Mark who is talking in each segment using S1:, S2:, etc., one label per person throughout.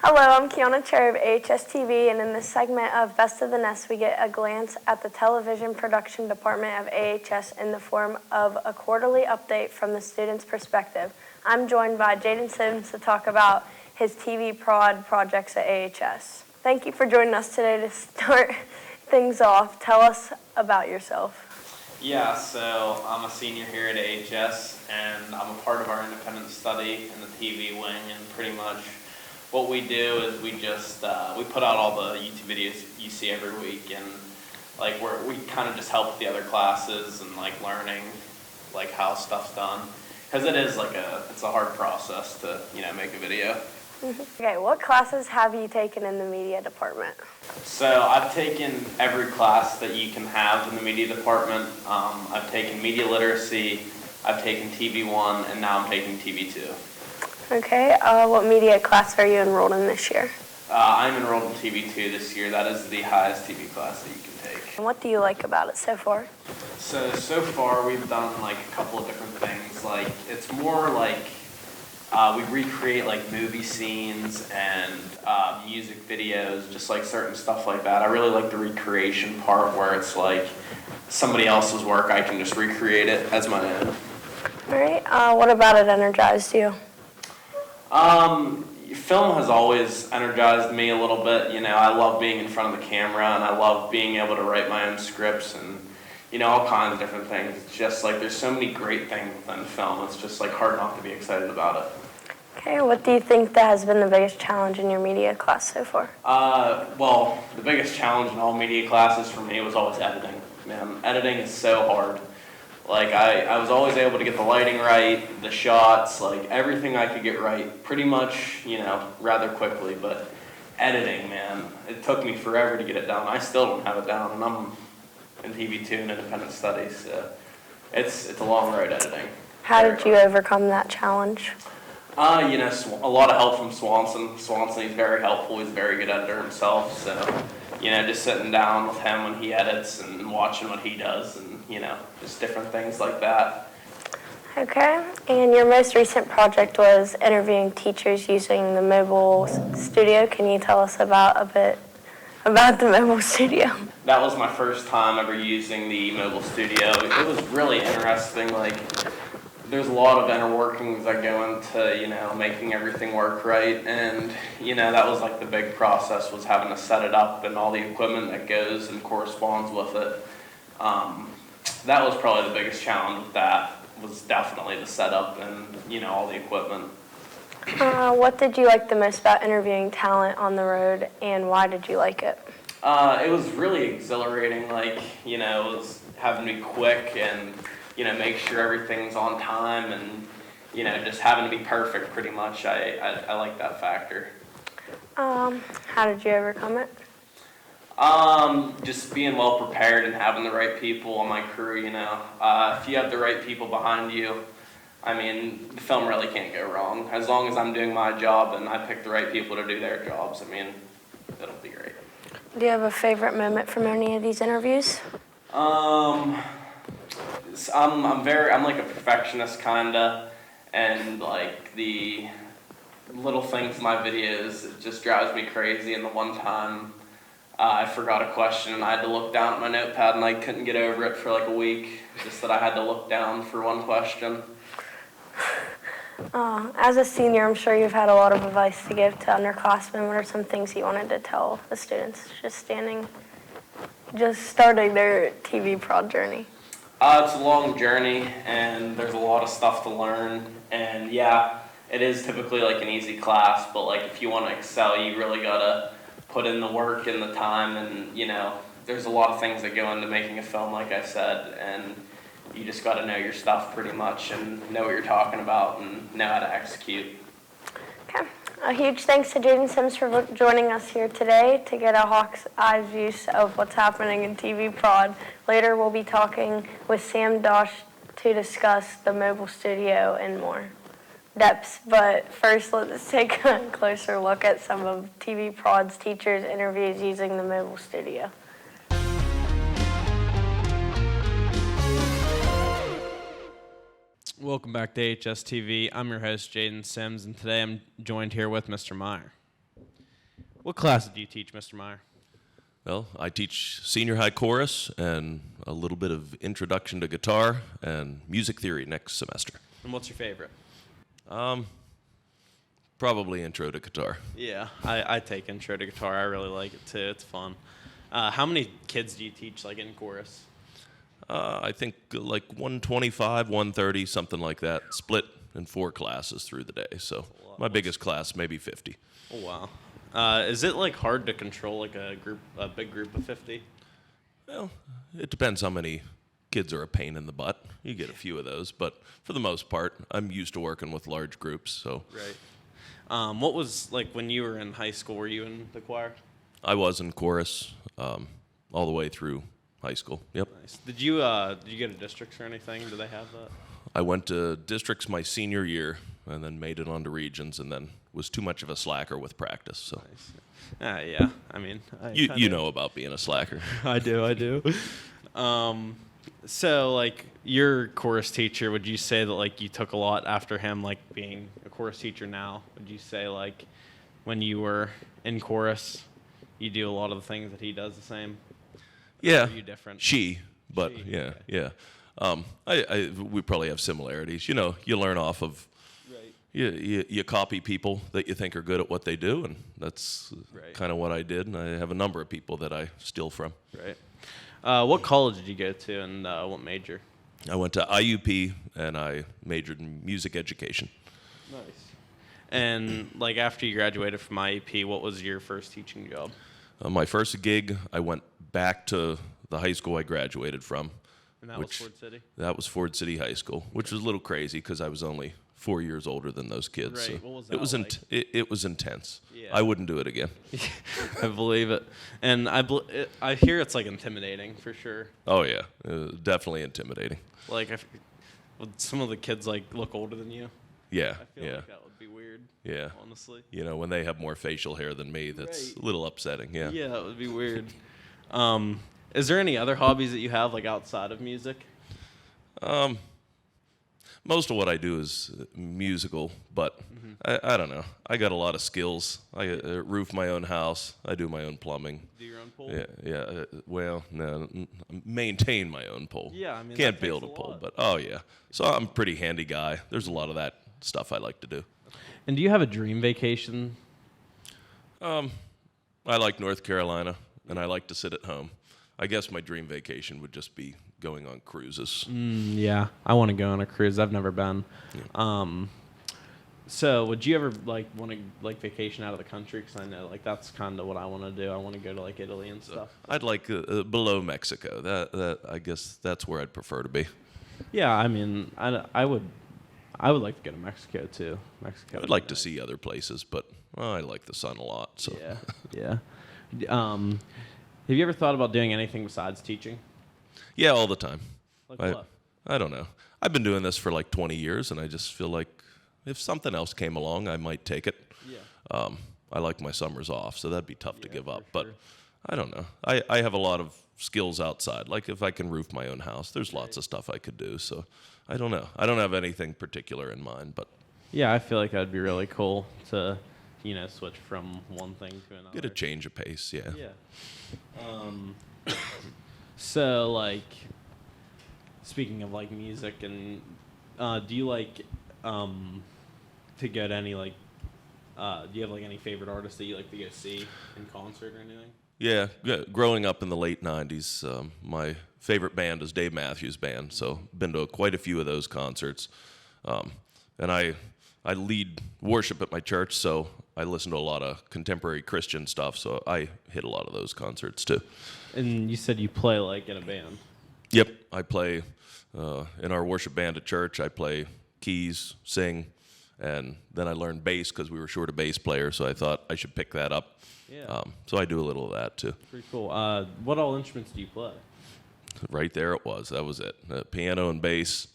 S1: Hello, I'm Keyona Cherry of AHS-TV, and in this segment of Best of the Nest, we get a glance at the television production department of AHS in the form of a quarterly update from the student's perspective. I'm joined by Jaden Sim to talk about his TV prod projects at AHS. Thank you for joining us today to start things off. Tell us about yourself.
S2: Yeah, so I'm a senior here at AHS, and I'm a part of our independent study in the TV wing, and pretty much what we do is we put out all the YouTube videos you see every week, and we kind of just help with the other classes and learning how stuff's done, because it's a hard process to make a video.
S1: Okay, what classes have you taken in the media department?
S2: So I've taken every class that you can have in the media department. I've taken media literacy, I've taken TV1, and now I'm taking TV2.
S1: Okay, what media class are you enrolled in this year?
S2: I'm enrolled in TV2 this year. That is the highest TV class that you can take.
S1: And what do you like about it so far?
S2: So far we've done a couple of different things. It's more we recreate movie scenes and music videos, just certain stuff like that. I really like the recreation part where it's somebody else's work, I can just recreate it as my own.
S1: All right, what about it energized you?
S2: Film has always energized me a little bit. I love being in front of the camera, and I love being able to write my own scripts and, all kinds of different things. It's just there's so many great things within film. It's just hard not to be excited about it.
S1: Okay, what do you think that has been the biggest challenge in your media class so far?
S2: Well, the biggest challenge in all media classes for me was always editing. Man, editing is so hard. I was always able to get the lighting right, the shots, everything I could get right pretty much, rather quickly. But editing, man, it took me forever to get it down. I still don't have it down, and I'm in TV2 and independent studies, so it's a long road editing.
S1: How did you overcome that challenge?
S2: A lot of help from Swanson. Swanson, he's very helpful. He's a very good editor himself, so, just sitting down with him when he edits and watching what he does and, just different things like that.
S1: Okay, and your most recent project was interviewing teachers using the mobile studio. Can you tell us a bit about the mobile studio?
S2: That was my first time ever using the mobile studio. It was really interesting. There's a lot of inner workings that go into, making everything work right. And, that was the big process, was having to set it up and all the equipment that goes and corresponds with it. That was probably the biggest challenge with that, was definitely the setup and, all the equipment.
S1: What did you like the most about interviewing talent on the road, and why did you like it?
S2: It was really exhilarating, it was having to be quick and, make sure everything's on time and, just having to be perfect pretty much. I like that factor.
S1: How did you overcome it?
S2: Just being well prepared and having the right people on my crew, if you have the right people behind you, the film really can't go wrong. As long as I'm doing my job and I pick the right people to do their jobs, it'll be great.
S1: Do you have a favorite moment from any of these interviews?
S2: I'm like a perfectionist kinda, and the little things in my videos, it just drives me crazy. And the one time I forgot a question and I had to look down at my notepad and I couldn't get over it for a week, just that I had to look down for one question.
S1: As a senior, I'm sure you've had a lot of advice to give to underclassmen. What are some things you wanted to tell the students just starting their TV prod journey?
S2: It's a long journey, and there's a lot of stuff to learn. And yeah, it is typically an easy class, but if you want to excel, you really gotta put in the work and the time. And there's a lot of things that go into making a film, like I said, and you just gotta know your stuff pretty much and know what you're talking about and know how to execute.
S1: Okay. A huge thanks to Jaden Sim for joining us here today to get a hawk's eye view of what's happening in TV prod. Later we'll be talking with Sam Dosch to discuss the mobile studio in more depth. But first, let's take a closer look at some of TV prod's teachers' interviews using the mobile studio.
S3: Welcome back to AHS-TV. I'm your host, Jaden Sims, and today I'm joined here with Mr. Meyer. What class do you teach, Mr. Meyer?
S4: Well, I teach senior high chorus and a little bit of introduction to guitar and music theory next semester.
S3: And what's your favorite?
S4: Probably intro to guitar.
S3: Yeah, I take intro to guitar. I really like it too. It's fun. How many kids do you teach, like, in chorus?
S4: I think like 125, 130, something like that, split in 4 classes through the day. So my biggest class, maybe 50.
S3: Oh, wow. Is it, like, hard to control, like, a big group of 50?
S4: Well, it depends how many kids are a pain in the butt. You get a few of those, but for the most part, I'm used to working with large groups. So
S3: Right. What was, like, when you were in high school, were you in the choir?
S4: I was in chorus all the way through high school. Yep.
S3: Nice. Did you go to districts or anything? Do they have that?
S4: I went to districts my senior year and then made it onto regions and then was too much of a slacker with practice. So
S3: Nice. Yeah. I mean,
S4: you know about being a slacker.
S3: I do. So, like, your chorus teacher, would you say that, like, you took a lot after him, like, being a chorus teacher now? Would you say, like, when you were in chorus, you do a lot of the things that he does the same?
S4: Yeah.
S3: Or are you different?
S4: But
S3: She,
S4: yeah,
S3: okay.
S4: yeah. We probably have similarities. You know, you learn off of,
S3: Right.
S4: you copy people that you think are good at what they do, and that's
S3: Right.
S4: kind of what I did. And I have a number of people that I steal from.
S3: Right. What college did you go to, and what major?
S4: I went to IUP, and I majored in music education.
S3: Nice. And, like, after you graduated from IEP, what was your first teaching job?
S4: My first gig, I went back to the high school I graduated from.
S3: And that was Ford City?
S4: That was Ford City High School, which was a little crazy because I was only 4 years older than those kids.
S3: Right.
S4: So
S3: What was
S4: it
S3: that
S4: was
S3: like?
S4: it was intense.
S3: Yeah.
S4: I wouldn't do it again.
S3: I believe it. And I hear it's, like, intimidating for sure.
S4: Oh yeah, definitely intimidating.
S3: Like, would some of the kids, like, look older than you?
S4: Yeah,
S3: I feel
S4: yeah,
S3: like that would be weird.
S4: yeah.
S3: Honestly.
S4: You know, when they have more facial hair than me, that's
S3: Right.
S4: a little upsetting. Yeah.
S3: Yeah, that would be weird. Is there any other hobbies that you have, like, outside of music?
S4: Most of what I do is musical, but I don't know. I got a lot of skills. I roof my own house. I do my own plumbing.
S3: Do your own pool?
S4: Yeah. Well, no, maintain my own pole.
S3: Yeah, I mean,
S4: Can't
S3: that
S4: build
S3: takes
S4: a
S3: a
S4: pole,
S3: lot.
S4: but oh yeah. So I'm a pretty handy guy. There's a lot of that stuff I like to do.
S3: And do you have a dream vacation?
S4: I like North Carolina, and I like to sit at home. I guess my dream vacation would just be going on cruises.
S3: Yeah, I want to go on a cruise. I've never been. So would you ever, like, want to, like, vacation out of the country? Because I know, like, that's kind of what I want to do. I want to go to, like, Italy and stuff.
S4: I'd like below Mexico. That I guess that's where I'd prefer to be.
S3: Yeah, I mean, I would like to go to Mexico too. Mexico.
S4: I'd like to see other places, but I like the sun a lot. So
S3: Yeah. Have you ever thought about doing anything besides teaching?
S4: yeah, all the time.
S3: Like
S4: I,
S3: what?
S4: I don't know. I've been doing this for like 20 years, and I just feel like if something else came along, I might take it.
S3: Yeah.
S4: I like my summers off, so that'd be tough to
S3: Yeah,
S4: give
S3: for
S4: up. But
S3: sure.
S4: I don't know. I have a lot of skills outside. Like if I can roof my own house, there's lots of stuff I could do. So I don't know. I don't have anything particular in mind, but
S3: Yeah, I feel like that'd be really cool to, switch from one thing to another.
S4: get a change of pace. Yeah.
S3: Yeah. So, like, speaking of, like, music, and do you like to go to any, like, do you have, like, any favorite artists that you like to go see in concert or anything?
S4: Yeah, growing up in the late 90s, my favorite band is Dave Matthews Band, so been to quite a few of those concerts. And I lead worship at my church, so I listen to a lot of contemporary Christian stuff, so I hit a lot of those concerts too.
S3: And you said you play, like, in a band.
S4: Yep, I play in our worship band at church. I play keys, sing, and then I learned bass because we were short a bass player, so I thought I should pick that up.
S3: Yeah.
S4: So I do a little of that too.
S3: Pretty cool. What all instruments do you play?
S4: Right there it was. That was it. Piano and bass.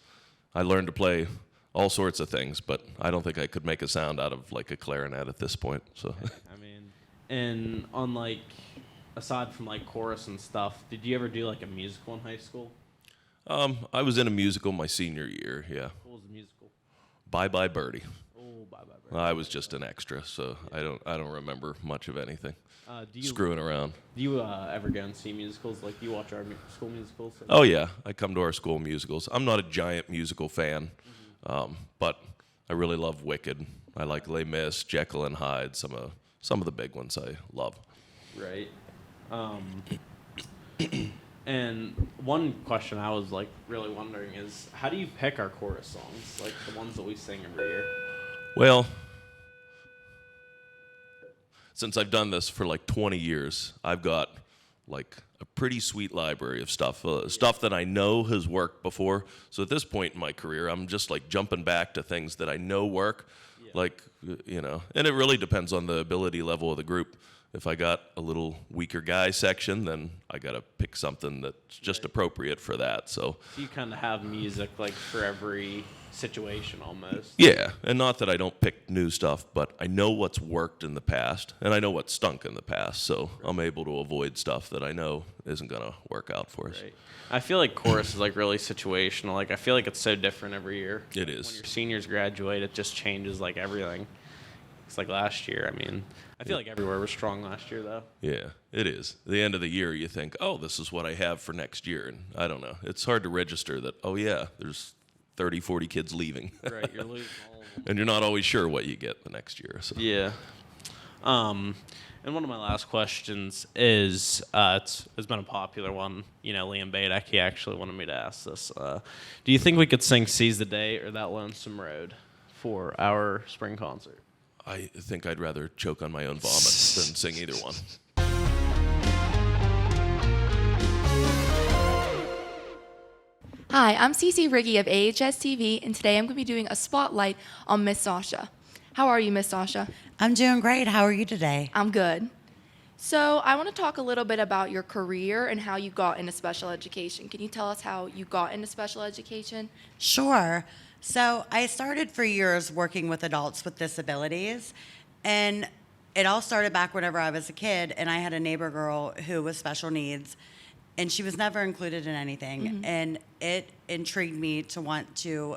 S4: I learned to play all sorts of things, but I don't think I could make a sound out of like a clarinet at this point. So
S3: I mean, and on, like, aside from, like, chorus and stuff, did you ever do, like, a musical in high school?
S4: I was in a musical my senior year. Yeah,
S3: What was the musical?
S4: Bye Bye Birdie.
S3: Oh, Bye job ever?
S4: I was just an extra, so I don't remember much of anything. Screwing around.
S3: Do you ever go and see musicals? Like, do you watch our school musicals?
S4: Oh yeah, I come to our school musicals. I'm not a giant musical fan, but I really love Wicked. I like Les Mis, Jekyll and Hyde. Some of the big ones I love.
S3: Right. And one question I was like really wondering is, how do you pick our chorus songs, like the ones that we sing every year?
S4: Well, since I've done this for like 20 years, I've got like a pretty sweet library of stuff, stuff that I know has worked before. So at this point in my career, I'm just like jumping back to things that I know work, like, and it really depends on the ability level of the group. If I got a little weaker guy section, then I got to pick something that's just appropriate for that. So
S3: you kind of have music like for every situation almost.
S4: yeah, and not that I don't pick new stuff, but I know what's worked in the past, and I know what's stunk in the past, so I'm able to avoid stuff that I know isn't going to work out for us.
S3: Right. I feel like chorus is like really situational. Like, I feel like it's so different every year.
S4: It is.
S3: When your seniors graduate, it just changes like everything. It's like last year. I mean, I feel like everywhere was strong last year, though.
S4: Yeah, it is. At the end of the year, you think, oh, this is what I have for next year, and I don't know. It's hard to register that, oh yeah, there's 30, 40 kids leaving.
S3: Right, you're losing all of them.
S4: And you're not always sure what you get the next year. So.
S3: Yeah. And one of my last questions is, it's been a popular one. Liam Badek, he actually wanted me to ask this. Do you think we could sing Seize the Day or That Lonesome Road for our spring concert?
S4: I think I'd rather choke on my own vomit than sing either one.
S5: Hi, I'm Cece Riggy of AHS-TV, and today I'm going to be doing a spotlight on Miss Sasha. How are you, Miss Sasha?
S6: I'm doing great. How are you today?
S5: I'm good. So I want to talk a little bit about your career and how you got into special education. Can you tell us how you got into special education?
S6: Sure. So I started for years working with adults with disabilities, and it all started back whenever I was a kid, and I had a neighbor girl who was special needs, and she was never included in anything, and it intrigued me to want to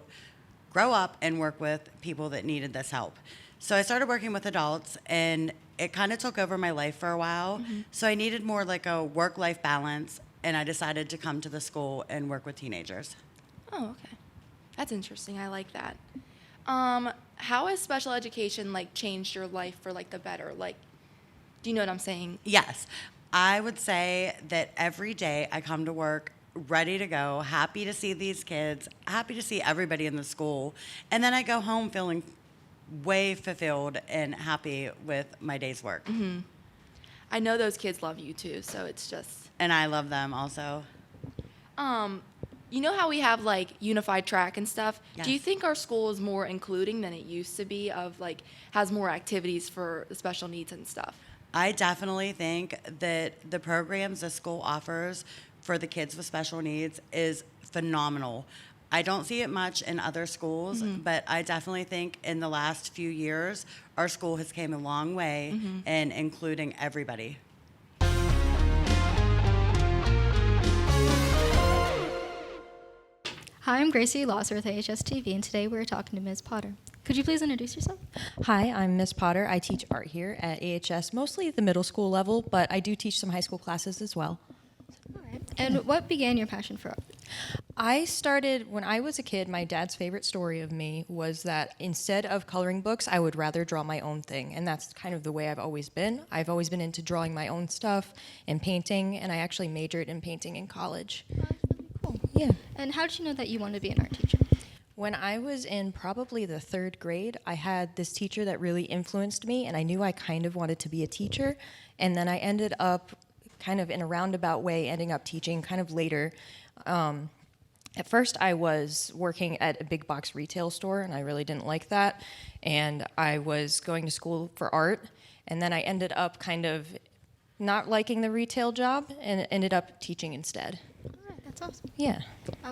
S6: grow up and work with people that needed this help. So I started working with adults, and it kind of took over my life for a while. So I needed more like a work-life balance, and I decided to come to the school and work with teenagers.
S5: Oh, okay. That's interesting. I like that. How has special education changed your life for the better? Do you know what I'm saying?
S6: Yes. I would say that every day I come to work ready to go, happy to see these kids, happy to see everybody in the school, and then I go home feeling way fulfilled and happy with my day's work.
S5: I know those kids love you too, so it's just...
S6: And I love them also.
S5: You know how we have unified track and stuff?
S6: Yes.
S5: Do you think our school is more including than it used to be has more activities for the special needs and stuff?
S6: I definitely think that the programs the school offers for the kids with special needs is phenomenal. I don't see it much in other schools, but I definitely think in the last few years, our school has came a long way in including everybody.
S7: Hi, I'm Gracie Losser with AHS-TV, and today we're talking to Ms. Potter. Could you please introduce yourself?
S8: Hi, I'm Miss Potter. I teach art here at AHS, mostly the middle school level, but I do teach some high school classes as well.
S7: All right. And what began your passion for art?
S8: I started, when I was a kid, my dad's favorite story of me was that instead of coloring books, I would rather draw my own thing, and that's kind of the way I've always been. I've always been into drawing my own stuff and painting, and I actually majored in painting in college.
S7: Oh, that's really cool.
S8: Yeah.
S7: And how did you know that you wanted to be an art teacher?
S8: When I was in probably the 3rd grade, I had this teacher that really influenced me, and I knew I kind of wanted to be a teacher. And then I ended up kind of in a roundabout way, ending up teaching kind of later. At first, I was working at a big box retail store, and I really didn't like that. And I was going to school for art, and then I ended up kind of not liking the retail job and ended up teaching instead.
S7: All right, that's awesome.
S8: Yeah.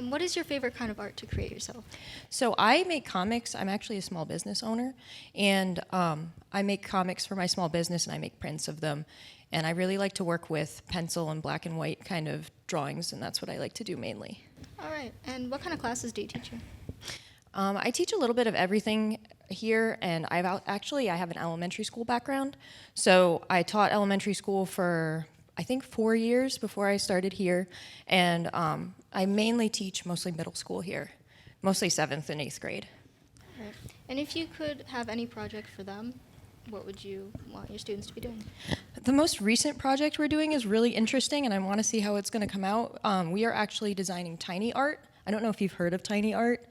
S7: What is your favorite kind of art to create yourself?
S8: So I make comics. I'm actually a small business owner, and I make comics for my small business, and I make prints of them. And I really like to work with pencil and black and white kind of drawings, and that's what I like to do mainly.
S7: All right. And what kind of classes do you teach here?
S8: I teach a little bit of everything here, and I have an elementary school background. So I taught elementary school for, I think, 4 years before I started here, and I mainly teach mostly middle school here, mostly 7th and 8th grade.
S7: All right. And if you could have any project for them, what would you want your students to be doing?
S8: The most recent project we're doing is really interesting, and I want to see how it's going to come out. We are actually designing tiny art. I don't know if you've heard of tiny art.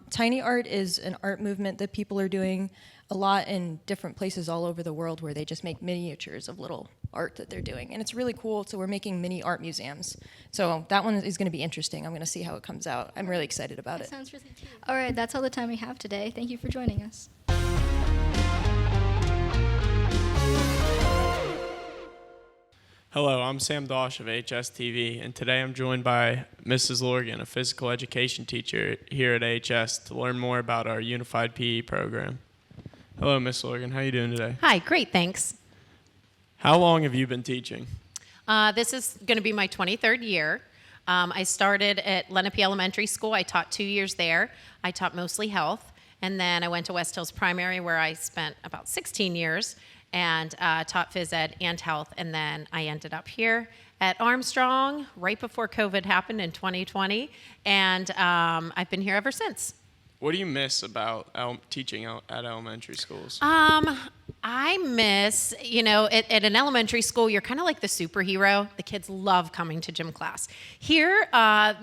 S8: Tiny art is an art movement that people are doing a lot in different places all over the world where they just make miniatures of little art that they're doing. And it's really cool, so we're making mini art museums. So that one is going to be interesting. I'm going to see how it comes out. I'm really excited about
S7: That
S8: it.
S7: sounds really cute. All right, that's all the time we have today. Thank you for joining us.
S9: Hello, I'm Sam Dosch of AHS-TV, and today I'm joined by Mrs. Lorgan, a physical education teacher here at AHS, to learn more about our unified PE program. Hello, Miss Lorgan. How are you doing today?
S10: Hi, great, thanks.
S9: How long have you been teaching?
S10: This is going to be my 23rd year. I started at Lenape Elementary School. I taught 2 years there. I taught mostly health, and then I went to West Hills Primary, where I spent about 16 years and taught phys ed and health, and then I ended up here at Armstrong right before COVID happened in 2020, and I've been here ever since.
S9: What do you miss about teaching at elementary schools?
S10: I miss, at an elementary school, you're kind of like the superhero. The kids love coming to gym class. Here,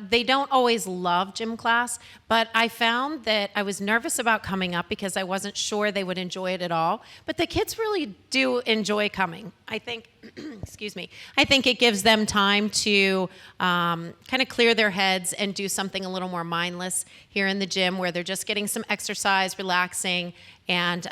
S10: they don't always love gym class, but I found that I was nervous about coming up because I wasn't sure they would enjoy it at all. But the kids really do enjoy coming. I think, excuse me, I think it gives them time to kind of clear their heads and do something a little more mindless here in the gym, where they're just getting some exercise, relaxing, and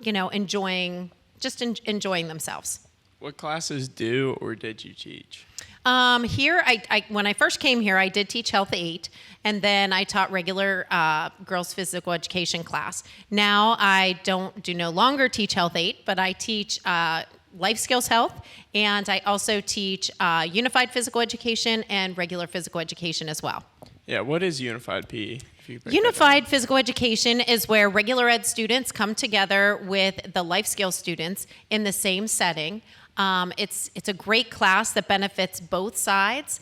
S10: enjoying themselves.
S9: What classes do or did you teach?
S10: Here, when I first came here, I did teach Health 8, and then I taught regular girls' physical education class. Now I do no longer teach Health 8, but I teach Life Skills Health, and I also teach Unified Physical Education and regular physical education as well.
S9: Yeah, what is unified PE?
S10: Unified Physical Education is where regular ed students come together with the life skills students in the same setting. It's a great class that benefits both sides.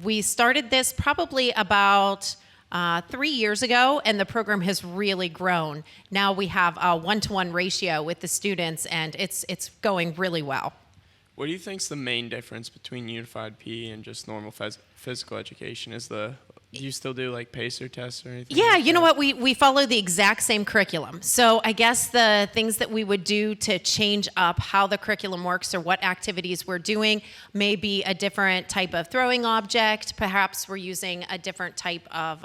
S10: We started this probably about 3 years ago, and the program has really grown. Now we have a 1-to-1 ratio with the students, and it's going really well.
S9: What do you think is the main difference between unified PE and just normal physical education? Do you still do like pacer tests or anything?
S10: Yeah,
S9: like
S10: you know
S9: that?
S10: what? We follow the exact same curriculum. So I guess the things that we would do to change up how the curriculum works or what activities we're doing may be a different type of throwing object. Perhaps we're using a different type of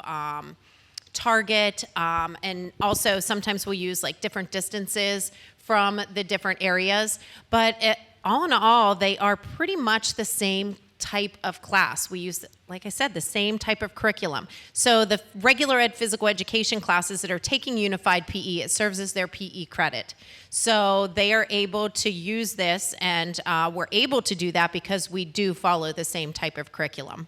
S10: target. And also sometimes we'll use like different distances from the different areas. But all in all, they are pretty much the same type of class. We use, like I said, the same type of curriculum. So the regular ed physical education classes that are taking unified PE, it serves as their PE credit. So they are able to use this, and we're able to do that because we do follow the same type of curriculum.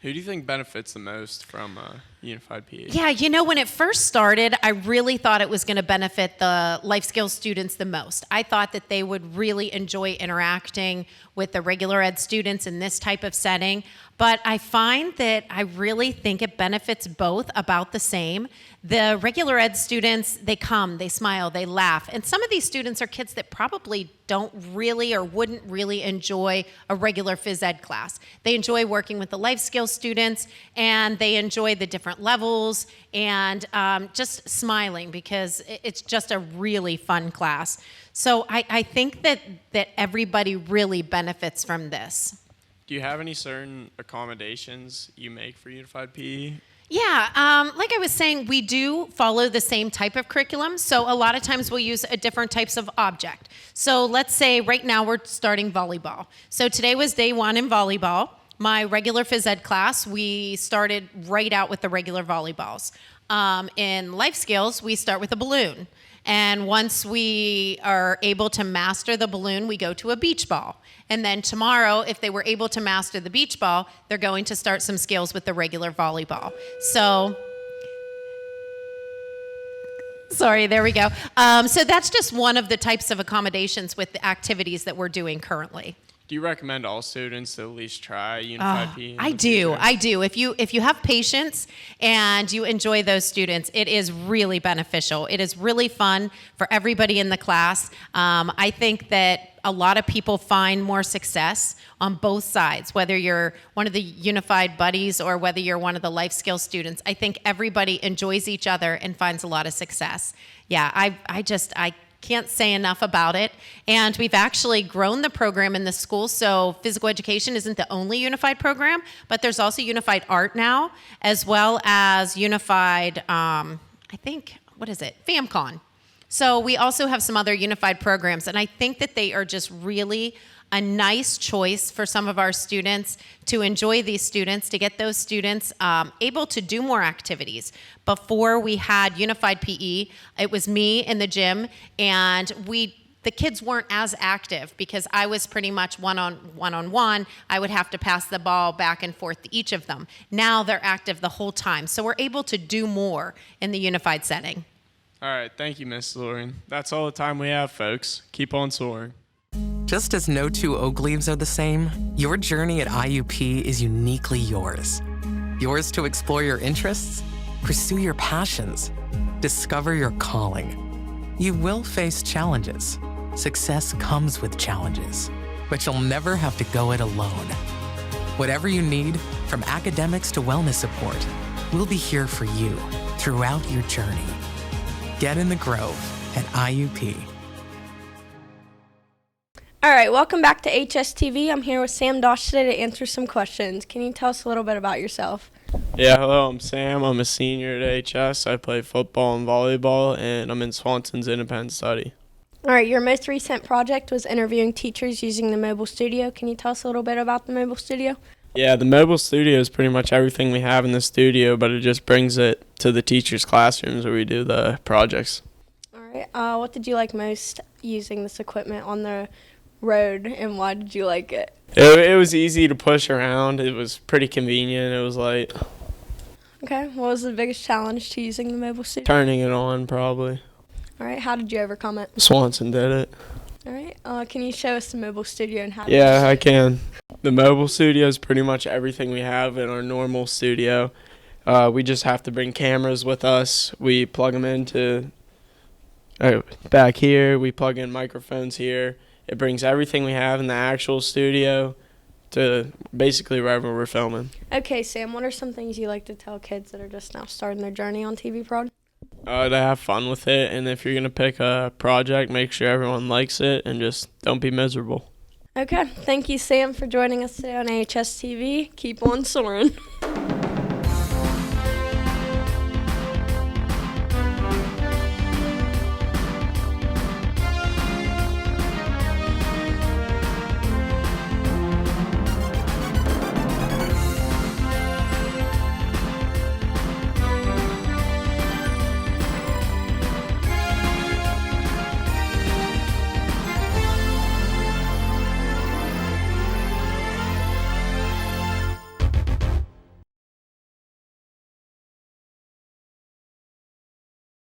S9: Who do you think benefits the most from unified PE?
S10: Yeah, when it first started, I really thought it was going to benefit the life skills students the most. I thought that they would really enjoy interacting with the regular ed students in this type of setting. But I find that I really think it benefits both about the same. The regular ed students, they come, they smile, they laugh. And some of these students are kids that probably don't really or wouldn't really enjoy a regular phys ed class. They enjoy working with the life skills students, and they enjoy the different levels and just smiling because it's just a really fun class. So I think that everybody really benefits from this.
S9: Do you have any certain accommodations you make for unified PE?
S10: Yeah, like I was saying, we do follow the same type of curriculum. So a lot of times we'll use different types of object. So let's say right now we're starting volleyball. So today was day 1 in volleyball. My regular phys ed class, we started right out with the regular volleyballs. In life skills, we start with a balloon. And once we are able to master the balloon, we go to a beach ball. And then tomorrow, if they were able to master the beach ball, they're going to start some skills with the regular volleyball. So Sorry, there we go. So that's just one of the types of accommodations with the activities that we're doing currently.
S9: Do you recommend all students to at least try Unified PE?
S10: I do. If you have patience and you enjoy those students, it is really beneficial. It is really fun for everybody in the class. I think that a lot of people find more success on both sides, whether you're one of the Unified buddies or whether you're one of the life skills students. I think everybody enjoys each other and finds a lot of success. Yeah, I can't say enough about it. And we've actually grown the program in the school. So physical education isn't the only unified program, but there's also unified art now, as well as unified, FAMCon. So we also have some other unified programs. And I think that they are just really a nice choice for some of our students to enjoy these students, to get those students able to do more activities. Before we had unified PE, it was me in the gym, and the kids weren't as active because I was pretty much one-on-one. I would have to pass the ball back and forth to each of them. Now they're active the whole time, so we're able to do more in the unified setting.
S9: All right, thank you, Miss Lauren. That's all the time we have, folks. Keep on soaring.
S11: Just as no two oak leaves are the same, your journey at IUP is uniquely yours. Yours to explore your interests, pursue your passions, discover your calling. You will face challenges. Success comes with challenges, but you'll never have to go it alone. Whatever you need, from academics to wellness support, we'll be here for you throughout your journey. Get in the Grove at IUP.
S1: All right, welcome back to AHS-TV. I'm here with Sam Dosch today to answer some questions. Can you tell us a little bit about yourself?
S9: Yeah, hello, I'm Sam. I'm a senior at AHS. I play football and volleyball, and I'm in Swanson's independent study.
S1: All right, your most recent project was interviewing teachers using the mobile studio. Can you tell us a little bit about the mobile studio?
S9: Yeah, the mobile studio is pretty much everything we have in the studio, but it just brings it to the teachers' classrooms where we do the projects.
S1: All right, what did you like most using this equipment on the road, and why did you like it?
S9: It was easy to push around. It was pretty convenient. It was light.
S1: Okay, what was the biggest challenge to using the mobile studio?
S9: Turning it on, probably.
S1: All right, how did you overcome it?
S9: Swanson did it.
S1: All right, can you show us the mobile studio and how?
S9: Yeah, I can. The mobile studio is pretty much everything we have in our normal studio. We just have to bring cameras with us. We plug them into back here. We plug in microphones here. It brings everything we have in the actual studio to basically wherever we're filming.
S1: Okay, Sam, what are some things you like to tell kids that are just now starting their journey on TV Prod?
S9: To have fun with it, and if you're going to pick a project, make sure everyone likes it, and just don't be miserable.
S1: Okay, thank you, Sam, for joining us today on AHS-TV. Keep on soaring.